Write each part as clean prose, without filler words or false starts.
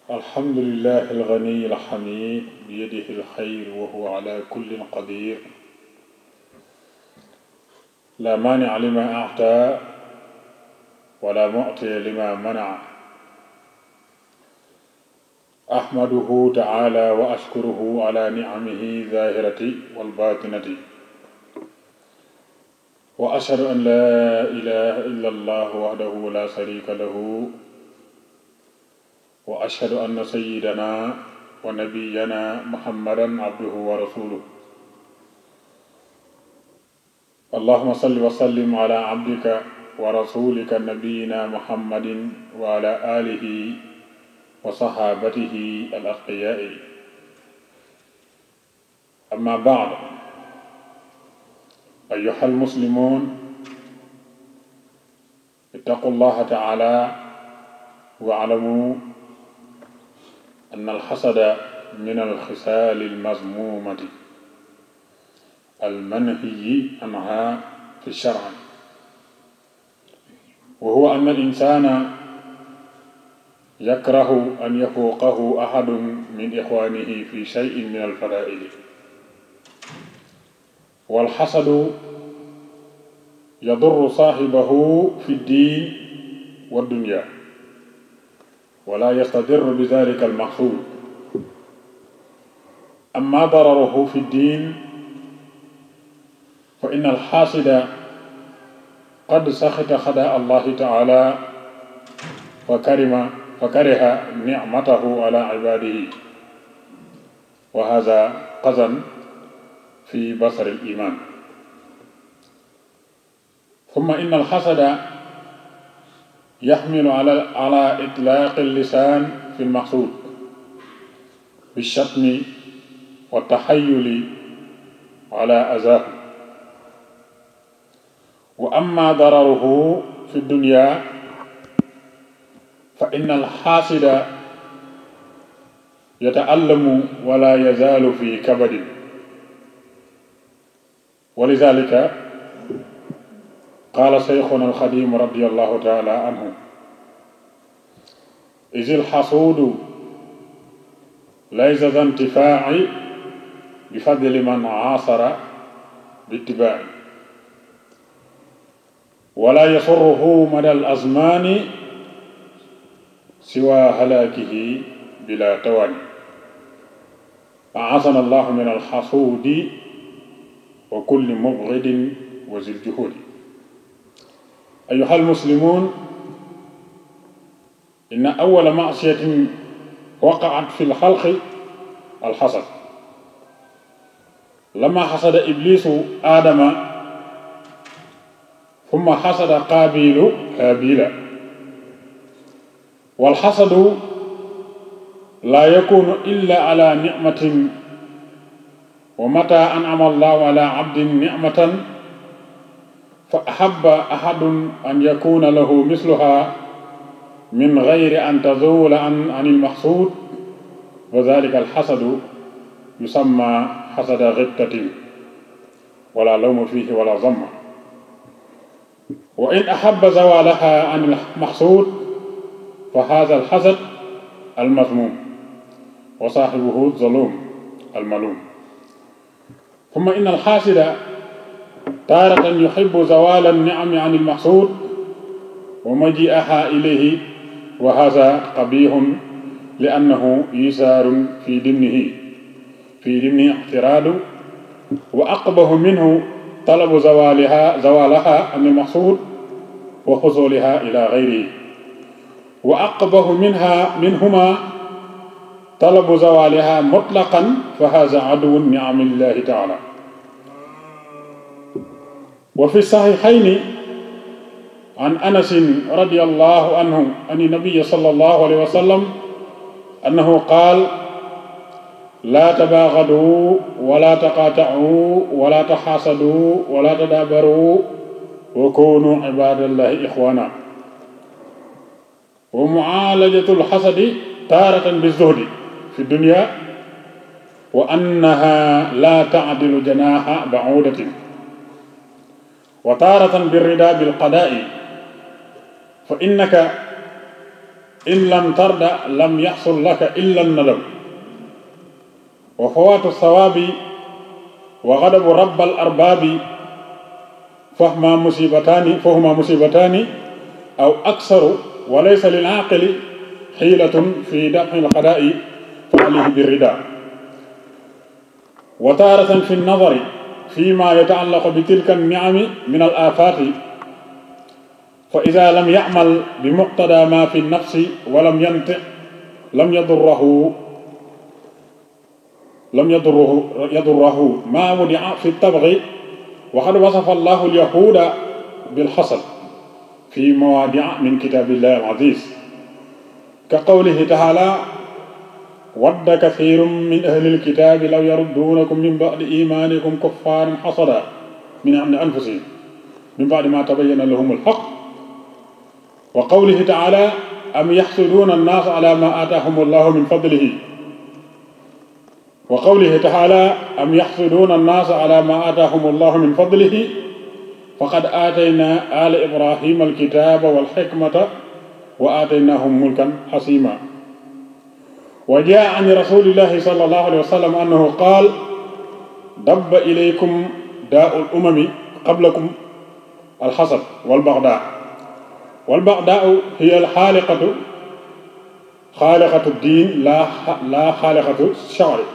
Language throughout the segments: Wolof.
الحمد لله الغني الحميد بيده الخير وهو على كل قدير لا مانع لما أعطى ولا معطي لما منع أحمده تعالى وأشكره على نعمه الظاهرة والباطنة وأشهد أن لا إله إلا الله وحده لا شريك له وأشهد أن سيدنا ونبينا محمدا عبده ورسوله اللهم صل وسلم على عبدك ورسولك نبينا محمد وعلى آله وصحابته الأتقياء أما بعد أيها المسلمون اتقوا الله تعالى واعلموا أن الحسد من الخصال المذمومة المنهي عنها في الشرع وهو أن الإنسان يكره أن يفوقه أحد من إخوانه في شيء من الفضائل والحسد يضر صاحبه في الدين والدنيا ولا يستضر بذلك المحسود أما ضرره في الدين فإن الحاسد قد سخط خداء الله تعالى فكره نعمته على عباده وهذا قزن في بصر الإيمان ثم إن الحسد يحمل على إطلاق اللسان في المحسود بالشتم والتحيل على أذاه وأما ضرره في الدنيا فإن الحاسد يتألم ولا يزال في كبد ولذلك قال شيخنا الخديم رضي الله تعالى عنه إذ الحسود ليس ذا انتفاع بفضل من عاصر باتباع ولا يسره مدى الأزمان سوى هلاكه بلا تواني أعاذنا الله من الحسود وكل مبغض وذي الجهود أيها المسلمون إن أول معصية وقعت في الخلق الحسد لما حسد إبليس آدم ثم حسد قابيل هابيل والحسد لا يكون إلا على نعمة ومتى أنعم الله على عبد نعمة فأحب أحد أن يكون له مثلها من غير أن تزول عن المحسود وذلك الحسد يسمى حسد غبطة ولا لوم فيه ولا ذم وإن أحب زوالها عن المحسود فهذا الحسد المذموم وصاحبه الظلوم الملوم ثم إن الحاسد تارة يحب زوال النعم عن المحسود ومجيئها إليه وهذا قبيح لأنه إيثار في ضمنه اعتراض وأقبح منه طلب زوالها عن المحسود وحصولها إلى غيره وأقبح منهما طلب زوالها مطلقا فهذا عدو نعم الله تعالى وفي الصحيحين عن أنس رضي الله عنه عن النبي صلى الله عليه وسلم أنه قال لا تباغضوا ولا تقاطعوا ولا تحاسدوا ولا تدابروا وكونوا عباد الله إخوانا ومعالجة الحسد تارة بالزهد في الدنيا وأنها لا تعدل جناح بعودة وتارة بالرضا بالقضاء fa innaka in lam tarda lam yaxsul laka illa nadam wa fawaatu sawaabi wa gadabu rabbal arbaabi fahuma musibataani aw aksaru wa laysa lil aaqili xiilatun fi daf'il qadaa'i fa alayhi birrida wa taaratan fi nadari fi ma yataallaqu bi tilka ni'ami min al aafaati fa ida lam ya'mal bi muqtada ma fi nafsi wa lam yantiq lam yadurruhu ma wudi'a fi tabghi wa qad wasafa allahu al yahuuda bil hasad fi mawaadi'a min kitaabillahi al aziz ka qawlihi ta'ala wadda kathirun min ahli alkitaabi law yarudduunakum min ba'di imaanikum kuffaaran hasadan min anfusihim min ba'di ma tabayyana lahum alhaqq wa qawlihi ta'ala am yaxsuduuna annaasa ala ma aataahum allahu min fadlihi wa qawlihi ta'ala am yaxsuduuna annaasa ala ma aataahum allahu min fadlihi faqad aataynaa aala ibrahima alkitaaba walxikmata wa aataynaahum mulkan xasiima wa jaa an rasulillahi sallallahu alayhi wa sallam annahu qaal dabba ilaykum daa'ul umami qablakum alxasad walbaghdaa walbaghdaa'u hiya xaaliqatu diin laa xaaliqatu sha'ri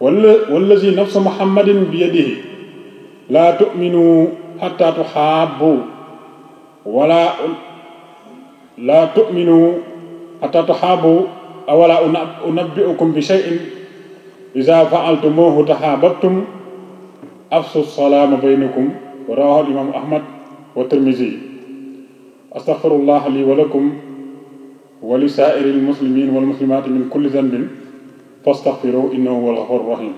wallazi nafsu muhammadin biyadihi laa tu'minu xatta tuxaabbu wala laa tu'minu xatta tuxaabbu awala unabbi'ukum bi shay'in iza fa'altumuhu tahaababtum afsu salaama baynakum rawahu imam ahmad wa tirmizi astaghfirullah li wa lakum wa li saa'iril muslimin wal muslimaati min kulli dhanbin fastaghfiruhu innahu huwal ghafurur rahim.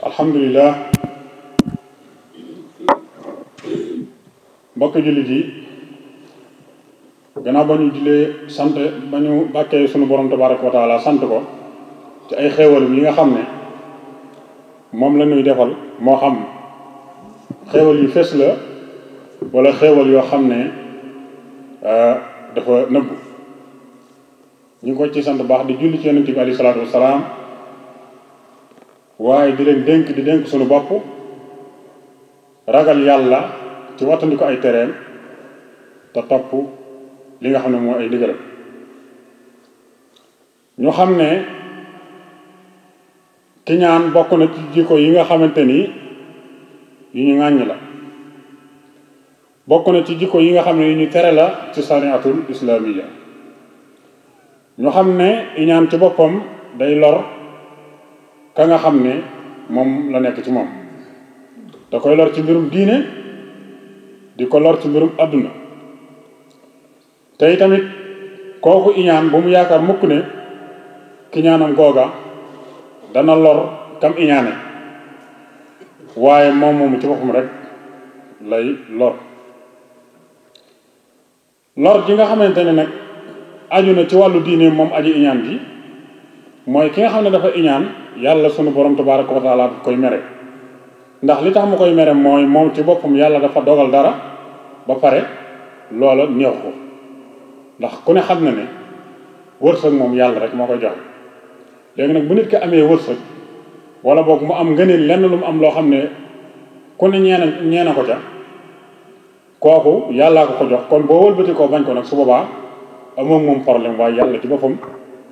alhamdulillah mbokk jullit yi gannaaw ba ñu julee sant ba ñu bàkkee sunu borom tabaraka wa taala sant ko ci ay xéewal yi nga xam ne moom la ñuy defal moo xam xéewal yu fes la wala xéewal yoo xam ne dafa nëbbu ñu ngi ko ci sant baax di julli ci yonent bi alayhi salaatu wasalaam waaye di leen di dénk sunu bopp ragal yàlla ci wattandi ko ay tereem te topp li nga xam ne mooy ay ndigalam ñu xam ne kiñaan bokk na ci jikko yi nga xamante ni yu ñu ŋàññ la bokk na ci jikko yi nga xam ne yu ñu tere la ci sariatul islamiya ñu xam ne iñaan ci boppam day lor ka nga xam ne moom la nekk ci moom da koy lor ci mbirum diine di ko lor ci mbirum àdduna tey tamit kooku iñaan bu mu yaakaar mukk ne kiñaanam googa dana lor kam iñaane waaye moom moomu ci boppam rek lay lor ji nga xamante ne nag aju na ci wàllu diine moom aji iñaan ji mooy ki nga xam ne dafa iñaan yàlla sunu borom tabaraka wa taala koy mere ndax li tax mu koy mere mooy moom ci boppam yàlla dafa dogal dara ba pare loola neex ko ndax ku ne xam na ne wërsëg moom yàlla rek moo koy joxe léegi nag bu nit ki amee wërsëg wala boog mu am ngëneel lenn lu mu am loo xam ne ku ne ñeena ko ca kooku yàllaa ko jox kon boo wëlbati koo bañ ko nag su boobaa amoo moom problème waaye yàlla ci boppam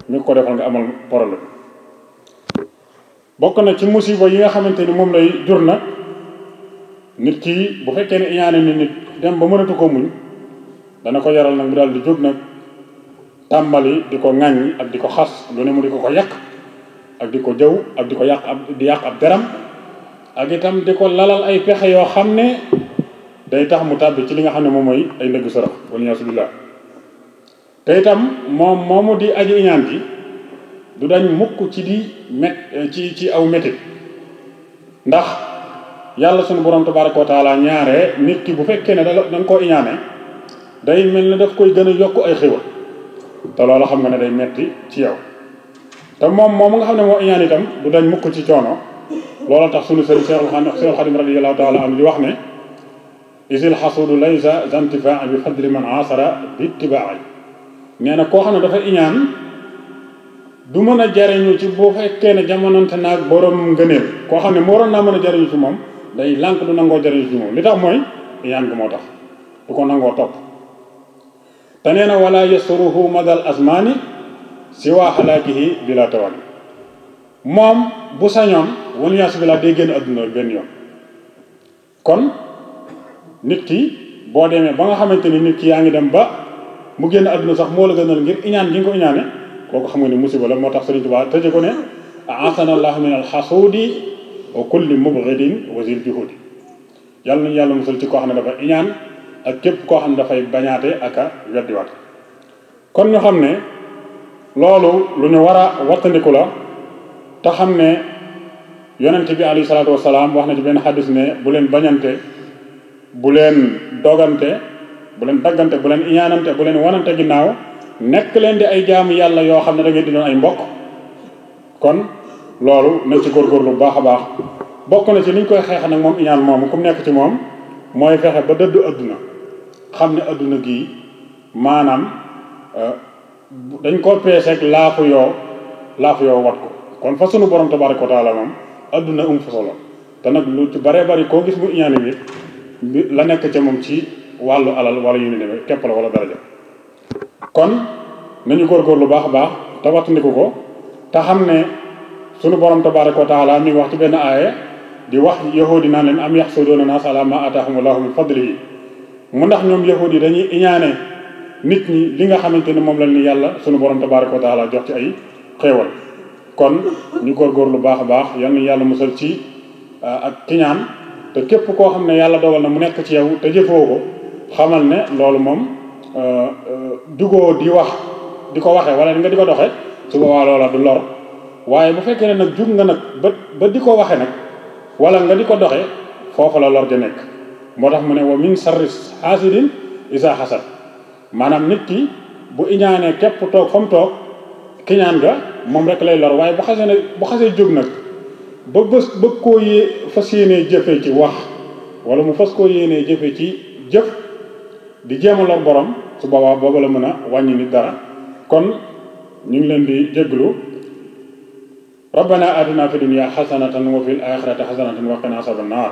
mi ko defal nga amal problème bokk na ci musiba yi nga xamante ni moom lay jur nag nit ki bu fekkee ne iñaane nit dem ba mënatu ko muñ dana ko yaral nag mu daal di jóg nag tàmbali di ko ŋàññi ak di ko xas lu ne mu di ko yàq ak di ko jëw ak di ko yàq ab deram ak itam di ko lalal ay pexe yoo xam ne day tax mu tàbbi ci li nga xam ne moom mooy ay ndëgg sërëx wala yasubillah te itam moom moomu di aji iñaan ji du dañ mukk ci di ci aw métit ndax yàlla sunu borom tabaraka wa taala ñaare nit ki bu fekkee ne da nga koo iñaane day mel ne daf koy gën a yokk ay xéwal te loolu xam nga ne day metti ci yow te moom nga xam ne moo iñaan itam du dañ mukk ci coono loolu tax sunu sëriñ Seexul Xadim radiyallahu taala anhu di wax ne isil xasuudu laysa zantifaa bi fadli man asara bi ittibaai nee na koo xam ne dafa iñaan du mën a jariñu ci boo fekkee ne jamononte naag borom ngëneel koo xam ne moo waroon naa mën a jariñu ci moom day lànk du nangoo jariñu ci moom li tax mooy iñaan gu moo tax du ko nangoo topp te nee na wala yasuruhu madal asmaani si waa xalaakihi bila tawali moom bu sañoon waliyaasu billah day génn adduna benn yoon kon nit ki boo demee ba nga xamante ni nit ki yaa ngi dem ba mu génn adduna sax moo la gënal ngir iñaan gi nga ko iñaane kooku xam nga ne musiba la moo tax Sëriñ Tuubaa tëje ko ne aasana allahu min alxasuudi wa kulli mubghidin wa zil juhudi yàlla nañu yàlla musal ci koo xam ne dafa iñaan ak képp koo xam ne dafay bañaate ak a weddiwaate kon ñu xam ne loolu lu ñu war a wattandiku la te xam ne yonent bi alayhi salaatu wasalaam wax na ci benn xaddis ne bu leen bañante bu leen dogante bu leen daggante bu leen iñaanante bu leen wanante ginnaaw nekk leen di ay jaamu yàlla yoo xam ne da ngeen di doon ay mbokk kon loolu nañ ci góorgóorlu bu baax a baax bokk na ci liñ koy xeex nag moom iñaan moomu ku mu nekk ci moom mooy fexe ba dëddu adduna xam ne adduna gii maanaam dañ ko peeseeg laafu yoo wat ko kon fa sunu borom tabaraka wa taala moom adduna fa solo te nag lu ci baree bari koo gis mu iñaane bi la nekk ca moom ci wàllu alal wala yu ni demee képp la wala daraja kon nañu góorgóorlu baax a baax te wattandiku ko te xam ne sunu borom tabaraka wa taala mi ngi wax ci benn aaya di wax yahudi naan leen am yaxsuduuna naas ala ma ataahumullahu min fadlihi mu ndax ñoom yahudi yi dañuy iñaane nit ñi li nga xamante ne moom la ni yàlla sunu borom tabaraka wa taala jox ci ay xéewal kon ñu góorgóorlu baax a baax yal na yàlla musal ci ak kiñaan te képp koo xam ne yàlla dogal na mu nekk ci yow te jëfoo ko xamal ne loolu moom dugoo di wax di ko waxee wala nga di ko doxe su boobaa loola du lor waaye bu fekkee ne nag jug nga nag ba di ko waxe nag wala nga di ko doxe foofu la lor ja nekk moo tax mu ne wa min sarri xaasidin isa xasad maanaam nit ki bu iñaanee képp toog fa mu toog kiñaan nga moom rek lay lor waaye bu xasee jóg nag ba bëgg koo fas yéenee jëfe ci wax wala mu fas koo yéenee jëfe ci jëf di jéem a lor borom su boobaa booba la mën a wàññi nit dara kon ñu ngi leen di jégglu rabbana atina fi dunya xasanatan wa fil axirati xasanatan wa qina azaban naar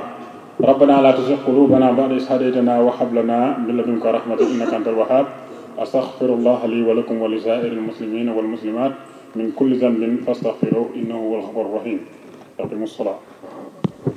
rabbana la tuzigh qulubana ba'da idh hadaytana wa hab lana min ladunka rahmatan innaka antal wahhab astaghfirullah li wa lakum wa li sa'iril muslimina wal muslimat min kulli dhanbin fastaghfiruhu innahu huwal ghafurur rahim aqimus salat